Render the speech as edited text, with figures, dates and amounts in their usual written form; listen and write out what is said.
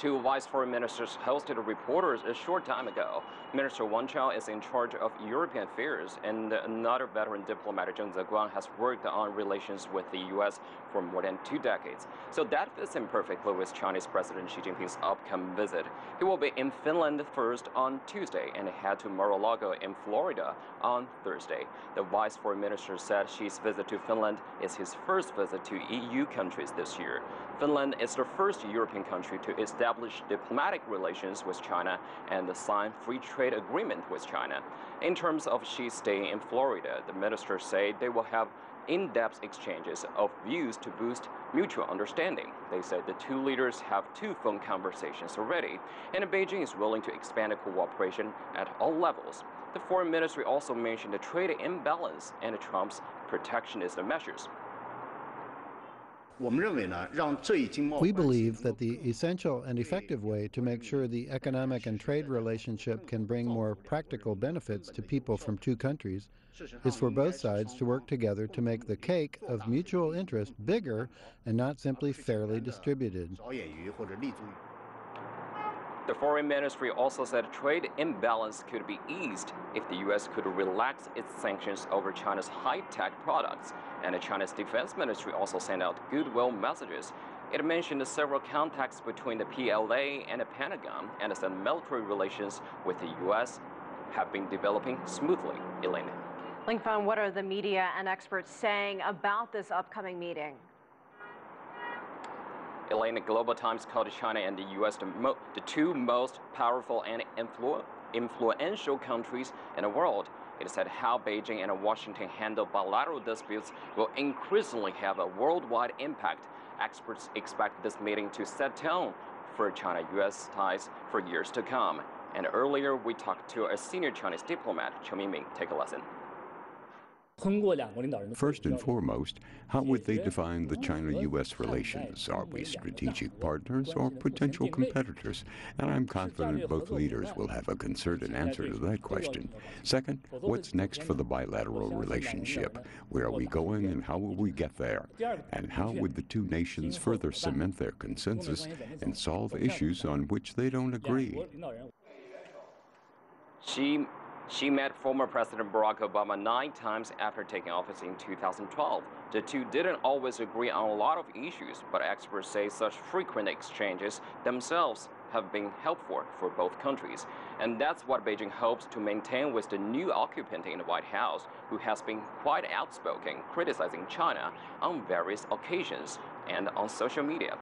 two vice foreign ministers hosted reporters a short time ago. Minister Wang Chao is in charge of European affairs, and another veteran diplomat, Zheng Zeguang, has worked on relations with the U.S. for more than 2 decades. So that fits in perfectly with Chinese President Xi Jinping's upcoming visit. He will be in Finland first on Tuesday and head to Mar-a-Lago in Florida on Thursday. The vice foreign minister said Xi's visit to Finland is his first visit to EU countries this year. Finland is the first European country to establish diplomatic relations with China and sign free trade agreement with China. In terms of Xi's stay in Florida, the ministers say they will have in-depth exchanges of views to boost mutual understanding. They said the two leaders have 2 phone conversations already, and Beijing is willing to expand the cooperation at all levels. The foreign ministry also mentioned the trade imbalance and Trump's protectionist measures. We believe that the essential and effective way to make sure the economic and trade relationship can bring more practical benefits to people from 2 countries is for both sides to work together to make the cake of mutual interest bigger and not simply fairly distributed. The foreign ministry also said trade imbalance could be eased if the U.S. could relax its sanctions over China's high-tech products. And the Chinese Defense Ministry also sent out goodwill messages. It mentioned several contacts between the PLA and the Pentagon, and said military relations with the U.S. have been developing smoothly. Elaine. Lingfeng, what are the media and experts saying about this upcoming meeting? Elaine, the Global Times called China and the U.S. the 2 most powerful and influential countries in the world. It said how Beijing and Washington handle bilateral disputes will increasingly have a worldwide impact. Experts expect this meeting to set tone for China-U.S. ties for years to come. And earlier, we talked to a senior Chinese diplomat, Chen Mingming. Take a listen. First and foremost, how would they define the China-U.S. relations? Are we strategic partners or potential competitors? And I'm confident both leaders will have a concerted answer to that question. Second, what's next for the bilateral relationship? Where are we going and how will we get there? And how would the 2 nations further cement their consensus and solve issues on which they don't agree? She met former President Barack Obama 9 times after taking office in 2012. The 2 didn't always agree on a lot of issues, but experts say such frequent exchanges themselves have been helpful for both countries. And that's what Beijing hopes to maintain with the new occupant in the White House, who has been quite outspoken, criticizing China on various occasions and on social media.